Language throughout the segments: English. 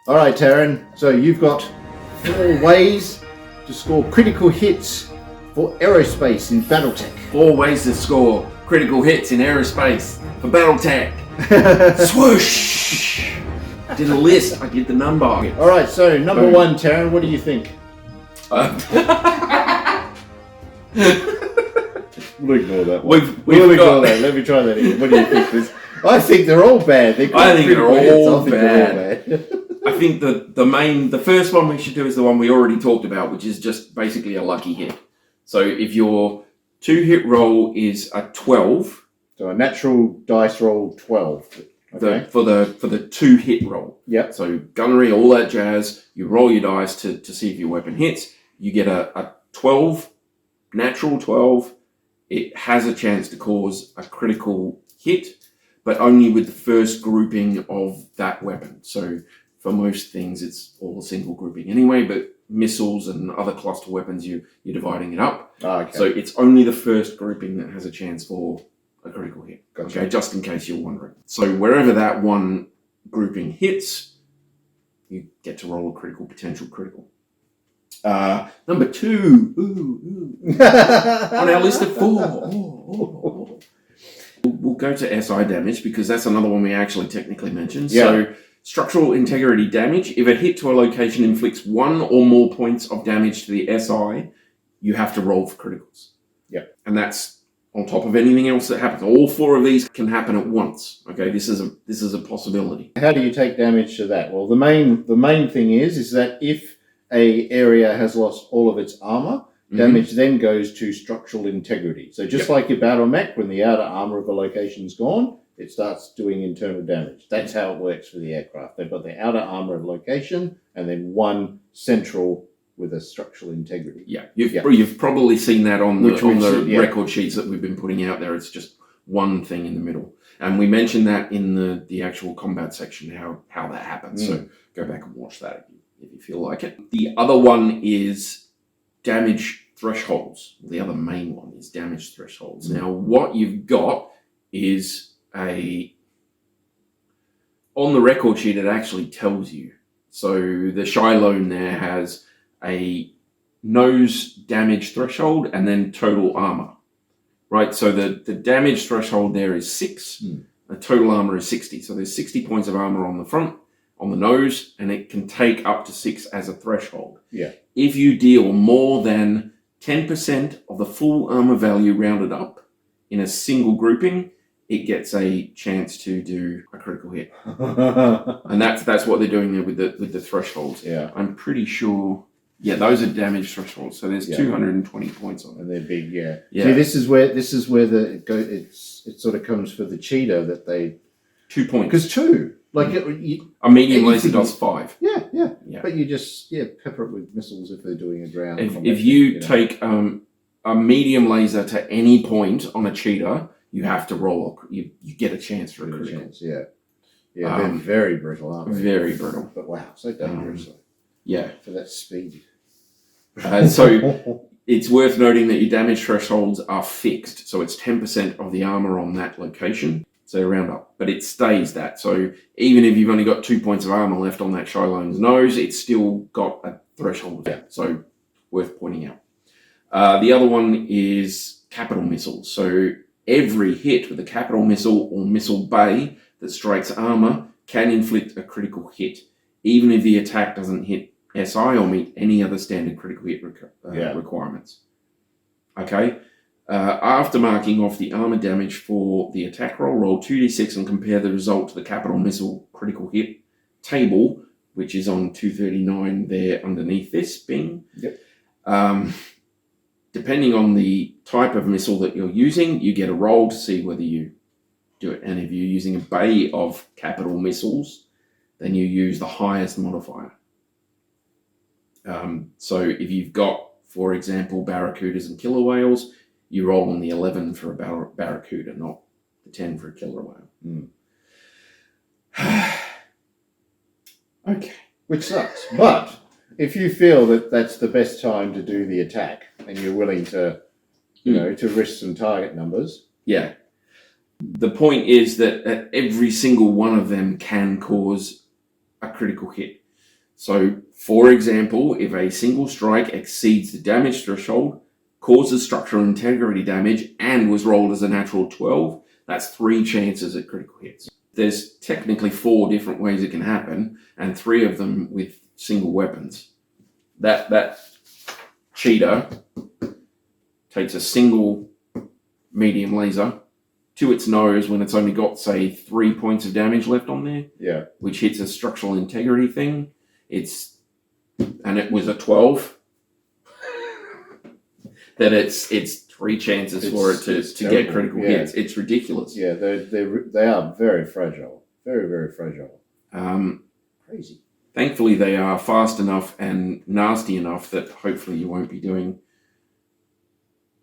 All right, Tarron. So you've got 4 ways to score critical hits for Aerospace in BattleTech. 4 ways to score critical hits in Aerospace for BattleTech. Swoosh! Did a list. I did the number. All right. So number 1, Tarron. What do you think? We'll ignore that one. We'll ignore that. Let me try that again. What do you think? I think they're all bad. I think they're all bad. I think the first one we should do is the one we already talked about, which is just basically a lucky hit. So if your 2-hit roll is a 12, so a natural dice roll 12. Okay. For the 2-hit roll. Yep. So gunnery, all that jazz. You roll your dice to see if your weapon hits. You get a 12, natural 12. It has a chance to cause a critical hit, but only with the first grouping of that weapon. So for most things, it's all a single grouping anyway, but missiles and other cluster weapons, you're dividing it up. Oh, okay. So it's only the first grouping that has a chance for a critical hit. Gotcha. Okay, just in case you're wondering. So wherever that one grouping hits, you get to roll a potential critical. Number 2. On our list of 4. We'll go to SI damage because that's another one we actually technically mentioned. Yeah. So structural integrity damage. If a hit to a location inflicts 1 or more points of damage to the SI, you have to roll for criticals. Yeah. And that's on top of anything else that happens. All 4 of these can happen at once. Okay, this is a possibility. How do you take damage to that? Well, the main thing is that if a area has lost all of its armor, damage then goes to structural integrity. So just like your battle mech, when the outer armor of a location's gone, it starts doing internal damage. That's how it works for the aircraft. They've got the outer armor of location and then one central with a structural integrity. Yeah, you've probably seen that on the record sheets that we've been putting out there. It's just one thing in the middle. And we mentioned that in the actual combat section, how that happens. So go back and watch that if you feel like it. The other one is damage thresholds. The other main one is damage thresholds. Now, what you've got is on the record sheet, it actually tells you. So the Shiloh there has a nose damage threshold and then total armor, right? So the damage threshold there is 6. The total armor is 60. So there's 60 points of armor on the front, on the nose, and it can take up to 6 as a threshold. Yeah. If you deal more than 10% of the full armor value rounded up in a single grouping, it gets a chance to do a critical hit. And that's what they're doing there with the thresholds. Yeah. I'm pretty sure. Yeah, those are damage thresholds. So there's 220 points on it. And they're big, yeah. See, this is where it sort of comes for the cheater that they 2 points. Because 2. Like a medium laser does 5. Yeah. But you just pepper it with missiles if they're doing a ground. If you take a medium laser to any point on a cheater, you have to roll. You get a chance for a critical. They're very brittle, aren't they? Very brittle. But wow, so dangerous. For that speed. So it's worth noting that your damage thresholds are fixed. So it's 10% of the armor on that location. So round up, but it stays that. So even if you've only got 2 points of armor left on that Shiloh's nose, it's still got a threshold. Yeah. So worth pointing out. The other one is capital missiles. So every hit with a capital missile or missile bay that strikes armor can inflict a critical hit, even if the attack doesn't hit SI or meet any other standard critical hit requirements. Okay. After marking off the armor damage for the attack roll 2d6 and compare the result to the capital missile critical hit table, which is on 239 there underneath this bing. Yep. Depending on the type of missile that you're using, you get a roll to see whether you do it. And if you're using a bay of capital missiles, then you use the highest modifier. So if you've got, for example, barracudas and killer whales, you roll on the 11 for a barracuda, not the 10 for a killer whale. Okay. Which sucks. But if you feel that that's the best time to do the attack and you're willing to, to risk some target numbers. Yeah. The point is that every single one of them can cause a critical hit. So, for example, if a single strike exceeds the damage threshold, causes structural integrity damage, and was rolled as a natural 12, that's 3 chances at critical hits. There's technically 4 different ways it can happen, and 3 of them with single weapons. That cheater takes a single medium laser to its nose when it's only got, say, 3 points of damage left on there, Yeah. which hits a structural integrity thing. And it was a 12. Then it's 3 chances for it to get critical hits. It's ridiculous. Yeah, they are very fragile. Very, very fragile. Crazy. Thankfully, they are fast enough and nasty enough that hopefully you won't be doing,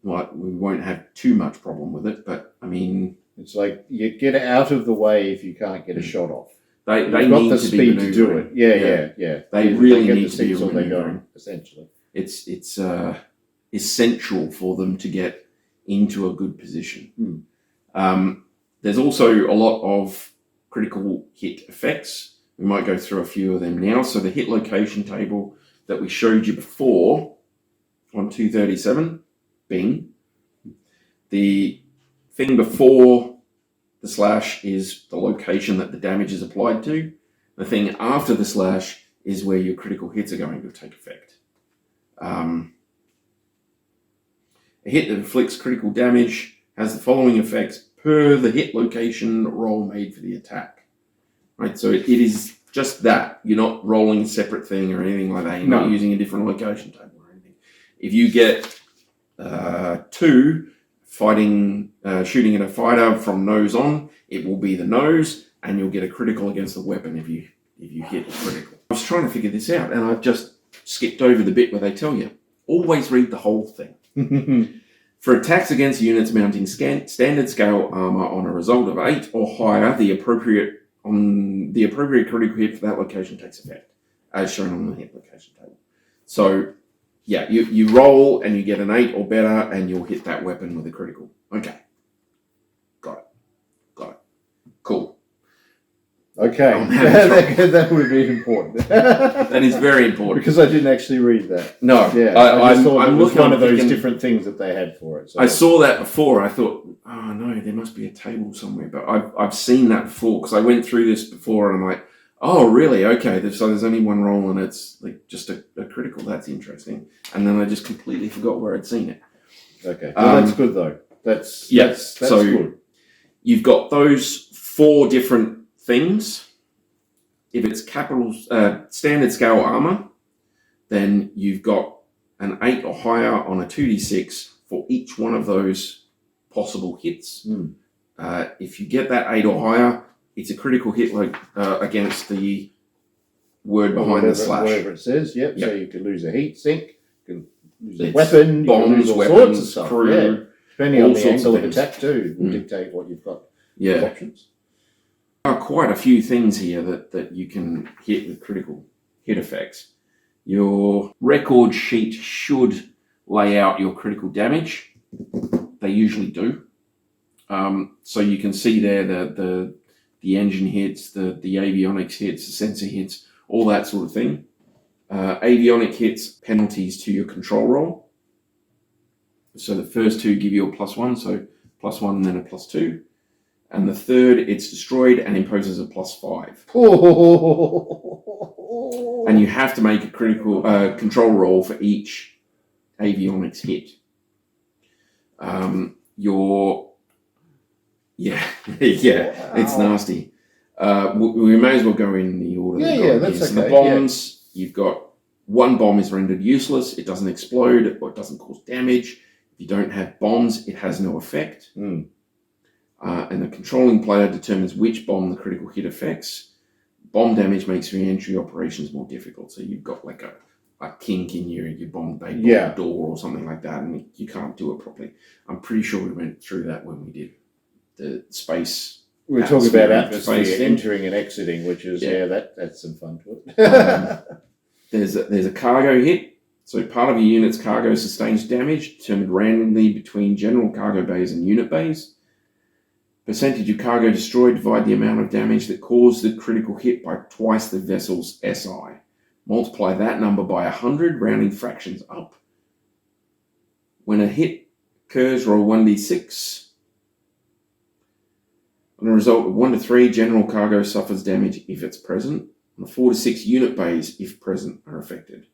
like, we won't have too much problem with it. But, I mean... It's like you get out of the way if you can't get a shot off. They got need the to be speed to do it. Yeah. They really get need the to be signal they're maneuvering. going, essentially. It's essential for them to get into a good position. There's also a lot of critical hit effects. We might go through a few of them now. So the hit location table that we showed you before on 237, bing. The thing before the slash is the location that the damage is applied to. The thing after the slash is where your critical hits are going to take effect. A hit that inflicts critical damage has the following effects per the hit location roll made for the attack. Right, so it is just that. You're not rolling a separate thing or anything like that. You're not using a different location table or anything. If you get 2 shooting at a fighter from nose on, it will be the nose, and you'll get a critical against the weapon if you hit a critical. I was trying to figure this out, and I just skipped over the bit where they tell you. Always read the whole thing. For attacks against units mounting standard scale armor on a result of 8 or higher, the appropriate critical hit for that location takes effect, as shown on the hit location table. So, yeah, you roll and you get an 8 or better, and you'll hit that weapon with a critical. Okay. Got it. Cool. Okay. That would be important. That is very important. Because I didn't actually read that. No. Yeah. I just thought it was one of those thinking, different things that they had for it. So. I saw that before. I thought, oh no, there must be a table somewhere. But I've seen that before because I went through this before, and I'm like, oh really? Okay. So there's only one roll, and it's like just a critical. That's interesting. And then I just completely forgot where I'd seen it. Okay. Well, that's good though. That's so good. You've got those 4 different things. If it's standard scale armor, then you've got an 8 or higher on a 2d6 for each one of those possible hits. If you get that 8 or higher, it's a critical hit against the word behind the slash. Whatever it says, yep. So you could lose a heat sink, you can lose a weapon, bombs, you can lose all weapons, sorts of stuff. crew, yeah. Depending on the angle of things. attack too, will dictate what you've got. Yeah. Options. There are quite a few things here that you can hit with critical hit effects. Your record sheet should lay out your critical damage. They usually do. So you can see there the engine hits, the avionics hits, the sensor hits, all that sort of thing. Avionic hits, penalties to your control roll. So the first 2 give you a +1, so +1 and then a +2. And the third, it's destroyed and imposes a +5. And you have to make a critical control roll for each avionics hit. It's nasty. We may as well go in the order. That's okay. So the bombs, you've got 1 bomb is rendered useless. It doesn't explode or it doesn't cause damage. If you don't have bombs, it has no effect. And the controlling player determines which bomb the critical hit affects. Bomb damage makes re-entry operations more difficult. So you've got like a kink in your bomb bay door or something like that, and you can't do it properly. I'm pretty sure we went through that when we did the space. We were talking about atmosphere entering and exiting, which is that's some fun to it. There's a cargo hit. So part of your unit's cargo sustains damage determined randomly between general cargo bays and unit bays. Percentage of cargo destroyed, divide the amount of damage that caused the critical hit by twice the vessel's SI. multiply that number by 100, rounding fractions up. When a hit occurs, roll 1d6. On a result of 1 to 3, general cargo suffers damage if it's present. On the 4 to 6, unit bays, if present, are affected.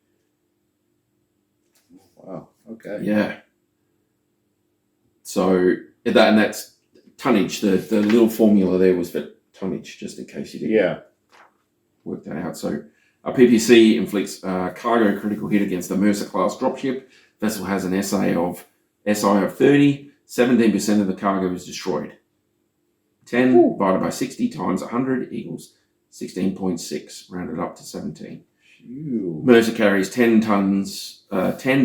Wow. Okay. Yeah. So that's tonnage. The little formula there was for tonnage, just in case you didn't work that out. So a PPC inflicts a cargo critical hit against a Mercer class dropship. Vessel has an SI of 30. 17% of the cargo is destroyed. 10 divided by 60 times 100 equals 16.6, rounded up to 17. Mercer carries 10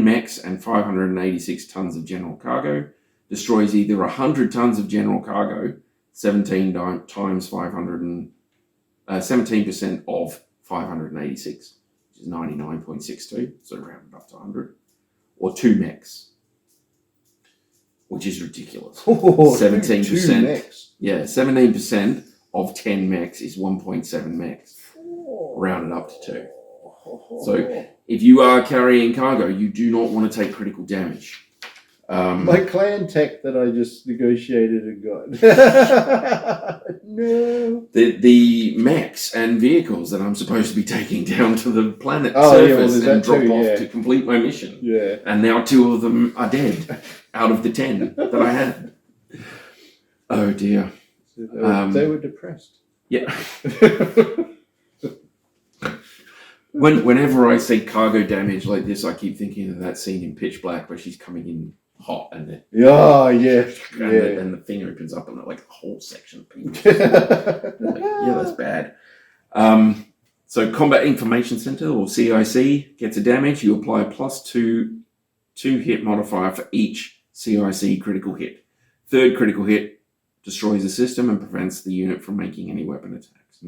mechs and 586 tons of general cargo. Destroys either 100 tons of general cargo, 17% of 586, which is 99.62, so rounded up to 100, or 2 mechs, which is ridiculous. 17%. 2 mechs. Yeah, 17% of 10 mechs is 1.7 mechs, rounded up to 2. So if you are carrying cargo, you do not want to take critical damage. My clan tech that I just negotiated and got. No. The mechs and vehicles that I'm supposed to be taking down to the planet surface and drop off to complete my mission. Yeah. And now 2 of them are dead out of the 10 that I had. Oh dear. So they were depressed. Yeah. Whenever I see cargo damage like this, I keep thinking of that scene in Pitch Black where she's coming in hot and the thing opens up and like a whole section of people. That's bad. So Combat Information Center, or CIC, gets a damage. You apply a +2 hit modifier for each CIC critical hit. Third critical hit destroys the system and prevents the unit from making any weapon attacks.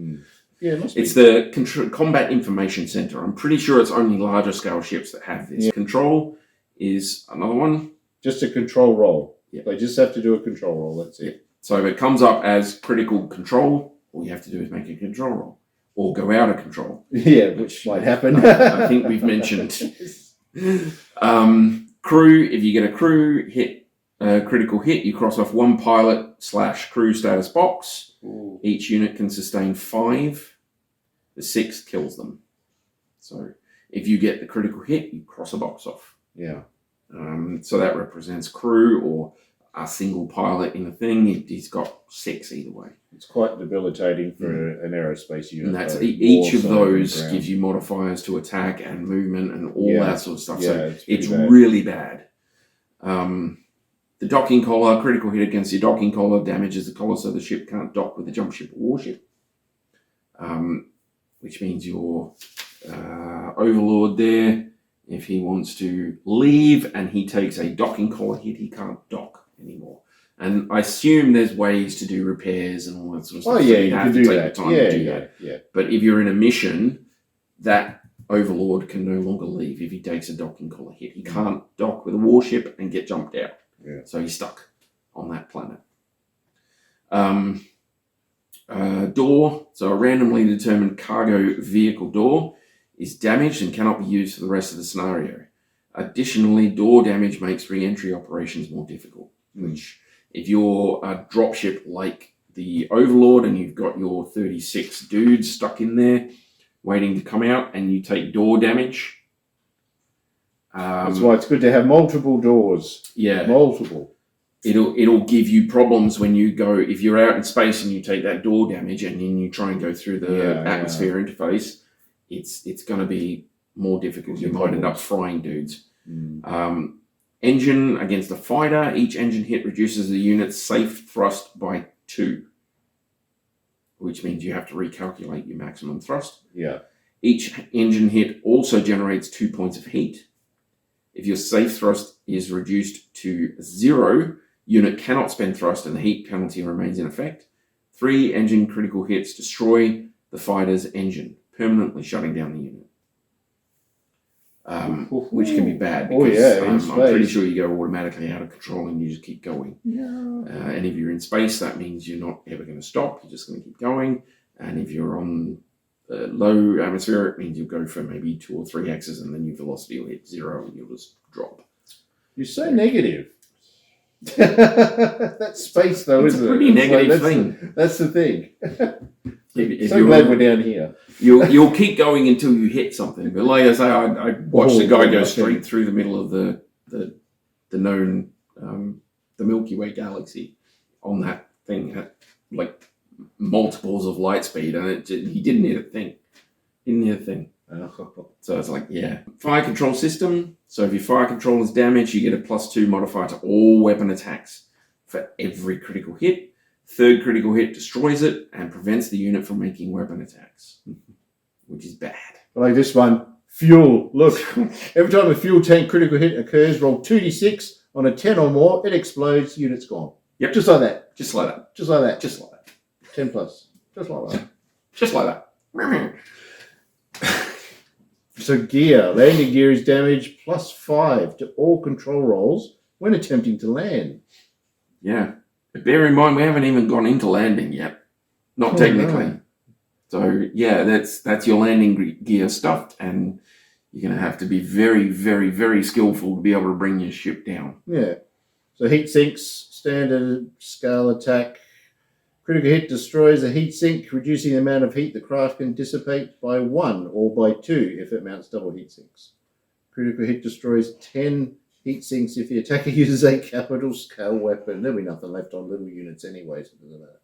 Yeah, it must be. It's the Combat Information Center. I'm pretty sure it's only larger scale ships that have this. Yeah. Control is another one. Just a control roll. Yeah. They just have to do a control roll. That's it. Yeah. So if it comes up as critical control, all you have to do is make a control roll. Or go out of control. Yeah, which might happen. I think we've mentioned. Crew, if you get a crew hit, critical hit, you cross off 1 pilot/crew status box. Ooh. Each unit can sustain 5. The 6th kills them. So if you get the critical hit, you cross a box off. Yeah. So that represents crew or a single pilot in a thing. He's got 6 either way. It's quite debilitating for an aerospace unit. And that's each of those gives you modifiers to attack and movement and all that sort of stuff. Yeah, so it's really bad. The docking collar, critical hit against your docking collar, damages the collar so the ship can't dock with a jump ship or warship. Which means your overlord there, if he wants to leave and he takes a docking collar hit, he can't dock anymore. And I assume there's ways to do repairs and all that sort of stuff. Oh yeah, so you can do that. Yeah. But if you're in a mission, that overlord can no longer leave if he takes a docking collar hit. He can't dock with a warship and get jumped out. Yeah. So he's stuck on that planet. Door, so a randomly determined cargo vehicle door is damaged and cannot be used for the rest of the scenario. Additionally, door damage makes re-entry operations more difficult, which if you're a dropship like the Overlord and you've got your 36 dudes stuck in there waiting to come out and you take door damage. That's why it's good to have multiple doors. Yeah. Multiple. It'll give you problems when you go, if you're out in space and you take that door damage and then you try and go through the atmosphere interface, it's going to be more difficult. You might end up frying dudes. Engine against a fighter. Each engine hit reduces the unit's safe thrust by 2, which means you have to recalculate your maximum thrust. Yeah. Each engine hit also generates 2 points of heat. If your safe thrust is reduced to 0, unit cannot spend thrust and the heat penalty remains in effect. 3 engine critical hits destroy the fighter's engine, permanently shutting down the unit. Which can be bad because I'm pretty sure you go automatically out of control and you just keep going. Yeah. And if you're in space, that means you're not ever going to stop. You're just going to keep going. And if you're on low atmospheric means you'll go for maybe 2 or 3 X's and then your velocity will hit 0 and you'll just drop. You're so negative. That's space, though, It's isn't a pretty it? negative thing. That's the thing. If So glad we're down here. You'll keep going until you hit something. But like I say, I watched the guy go straight through the middle of the known the Milky Way galaxy on that thing at like multiples of light speed, and he didn't hit a thing. So it's like, yeah. Fire control system. So if your fire control is damaged, you get a +2 modifier to all weapon attacks for every critical hit. Third critical hit destroys it and prevents the unit from making weapon attacks, which is bad. Like this one, fuel. Look, every time a fuel tank critical hit occurs, roll 2d6 on a 10 or more. It explodes. Unit's gone. Yep. Just like that. Just like that. Just like that. Just like that. 10 plus. Just like that. Just like that. So gear. Landing gear is damaged +5 to all control rolls when attempting to land. Yeah. But bear in mind, we haven't even gone into landing yet. Not technically. No. So, yeah, that's your landing gear stuffed, and you're going to have to be very, very, very skillful to be able to bring your ship down. Yeah. So heat sinks, standard scale attack. Critical hit destroys a heat sink, reducing the amount of heat the craft can dissipate by 1 or by 2 if it mounts double heat sinks. Critical hit destroys 10 heat sinks if the attacker uses a capital scale weapon. There'll be nothing left on little units anyway, so it doesn't matter.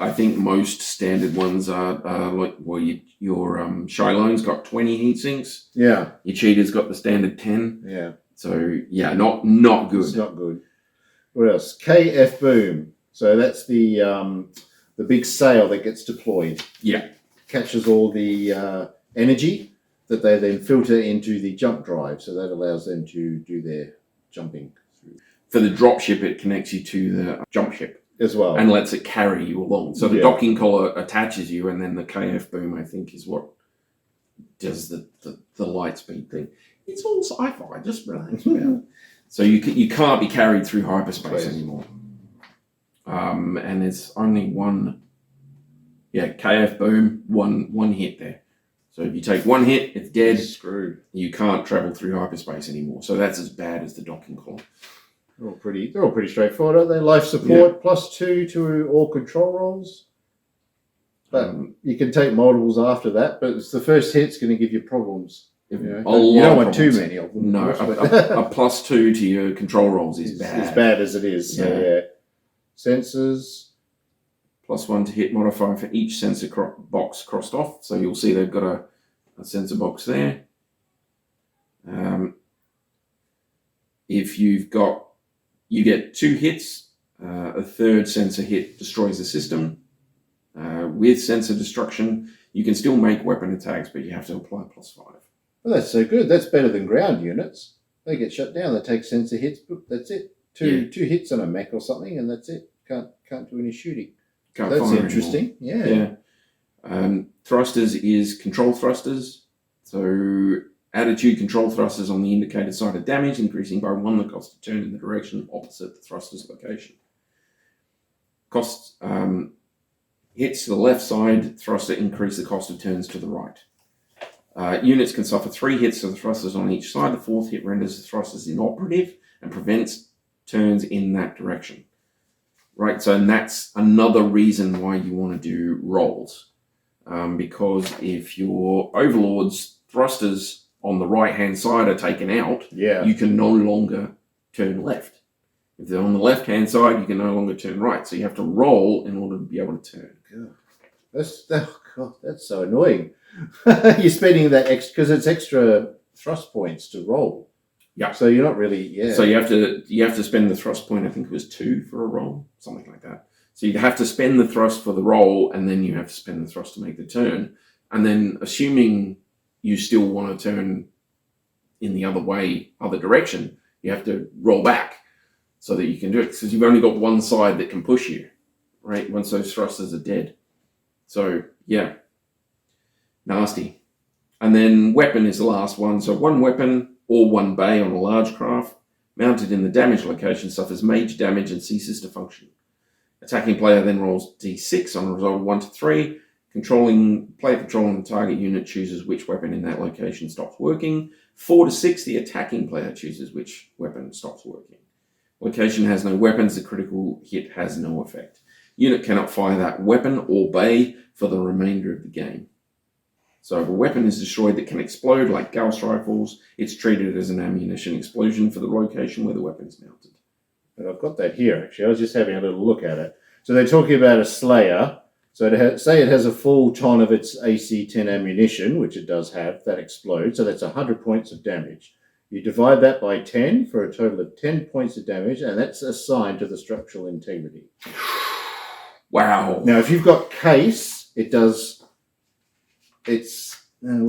I think most standard ones are like, well, your Shiloh's got 20 heat sinks. Yeah. Your Cheetah's got the standard 10. Yeah. So, yeah, not good. It's not good. What else? KF boom. So that's the big sail that gets deployed. Yeah. Catches all the energy that they then filter into the jump drive. So that allows them to do their jumping through. For the dropship, it connects you to the jump ship As well. and lets it carry you along. So the Yeah. docking collar attaches you, and then the KF boom, I think, is what does the light speed thing. It's all sci-fi. Just relax about it. So you can't be carried through hyperspace anymore. And there's only one. Yeah, KF boom, one hit there. So if you take one hit, it's dead. Screwed. You can't travel through hyperspace anymore. So that's as bad as the docking collar. They're all pretty straightforward, aren't they? Life support +2 to all control rolls. But you can take multiples after that, but it's the first hit's going to give you problems. You don't want too many of them. No, a +2 to your control rolls is bad. As bad as it is. So, yeah. Sensors. +1 to hit modifier for each sensor box crossed off. So you'll see they've got a sensor box there. If you get 2 hits, a third sensor hit destroys the system. With sensor destruction, you can still make weapon attacks, but you have to apply +5. Well, that's so good. That's better than ground units. They get shut down. They take sensor hits, but that's it. Two hits on a mech or something, and that's it. Can't do any shooting. That's interesting. Yeah. Thrusters is control thrusters. So attitude control thrusters on the indicated side of damage, increasing by 1 the cost of turn in the direction opposite the thruster's location. Costs hits to the left side, thruster increase the cost of turns to the right. Units can suffer 3 hits to the thrusters on each side. The 4th hit renders the thrusters inoperative and prevents turns in that direction. Right, so that's another reason why you want to do rolls. Because if your overlord's thrusters on the right-hand side are taken out, you can no longer turn left. If they're on the left-hand side, you can no longer turn right. So you have to roll in order to be able to turn. God. That's so annoying. You're spending that extra, because it's extra thrust points to roll. Yeah. So you're not really, So you have to spend the thrust point, I think it was 2 for a roll, something like that. So you have to spend the thrust for the roll, and then you have to spend the thrust to make the turn. And then assuming you still want to turn in the other direction, you have to roll back so that you can do it. Because you've only got one side that can push you, right? Once those thrusters are dead. So, yeah. Nasty. And then weapon is the last one. So 1 weapon or 1 bay on a large craft mounted in the damage location suffers major damage and ceases to function. Attacking player then rolls d6 on a result of 1 to 3, Player controlling the target unit chooses which weapon in that location stops working. 4 to 6, the attacking player chooses which weapon stops working. Location has no weapons, the critical hit has no effect. Unit cannot fire that weapon or bay for the remainder of the game. So if a weapon is destroyed that can explode, like Gauss rifles, it's treated as an ammunition explosion for the location where the weapon is mounted. But I've got that here, actually. I was just having a little look at it. So they're talking about a Slayer. So say it has a full ton of its AC-10 ammunition, which it does have, that explodes. So that's 100 points of damage. You divide that by 10 for a total of 10 points of damage, and that's assigned to the structural integrity. Wow. Now, if you've got case, it does... where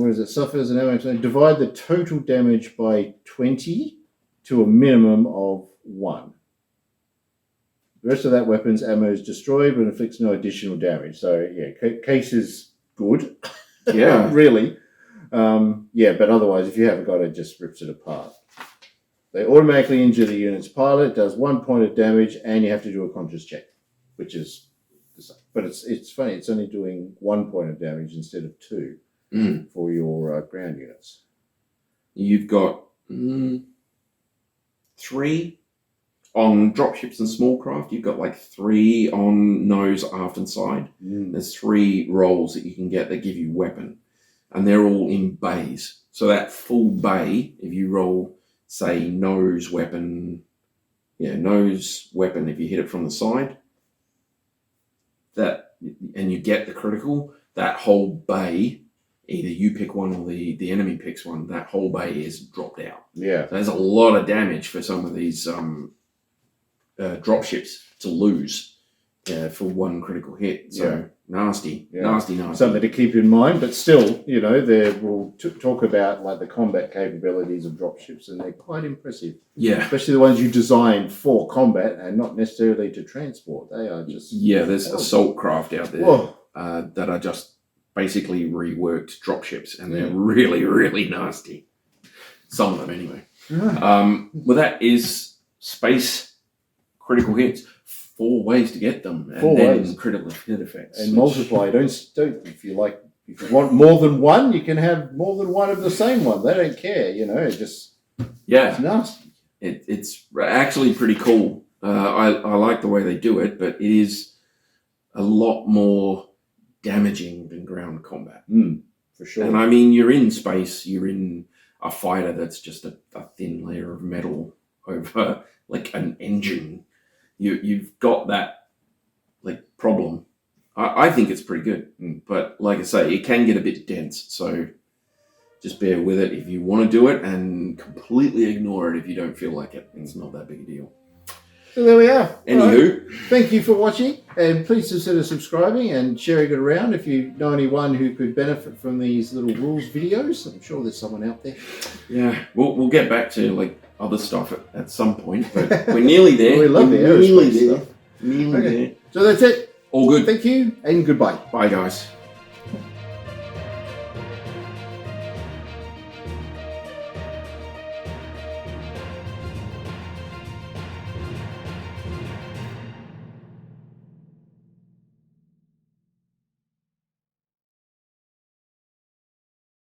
is it? Suffers an ammo. Divide the total damage by 20 to a minimum of 1. The rest of that weapon's ammo is destroyed but inflicts no additional damage. So, yeah, case is good. Yeah. Really. But otherwise, if you haven't got it, just rips it apart. They automatically injure the unit's pilot, does 1 point of damage, and you have to do a conscious check, which is the same. But it's funny, it's only doing 1 point of damage instead of 2 for your ground units. You've got 3 on dropships and small craft. You've got like 3 on nose, aft, and side. There's 3 rolls that you can get that give you weapon, and they're all in bays. So that full bay, if you roll, say, nose weapon, if you hit it from the side, and you get the critical, that whole bay, either you pick one or the enemy picks one, that whole bay is dropped out. Yeah. So there's a lot of damage for some of these dropships to lose for 1 critical hit. So nasty. Something to keep in mind, but still, we'll talk about like the combat capabilities of dropships, and they're quite impressive. Yeah. Especially the ones you designed for combat and not necessarily to transport. They are just... Yeah, there's assault craft out there that are just basically reworked dropships, and they're really, really nasty. Some of them, anyway. Well, that is space critical hits. 4 ways to get them, and 4 then ways. critical hit effects. And multiply. Don't if you want more than one, you can have more than one of the same one. They don't care, it's nasty. It's actually pretty cool. I like the way they do it, but it is a lot more damaging than ground combat. For sure. And I mean, you're in space, you're in a fighter that's just a thin layer of metal over like an engine. You've got that like problem. I think it's pretty good, but like I say, it can get a bit dense. So just bear with it if you want to do it, and completely ignore it if you don't feel like it. It's not that big a deal. So there we are. Anywho, thank you for watching, and please consider subscribing and sharing it around if you know anyone who could benefit from these little rules videos. I'm sure there's someone out there. Yeah, we'll get back to like other stuff at some point, but we're nearly there. We love the aerospace stuff. Nearly there. So that's it. All good. Thank you, and goodbye. Bye, guys.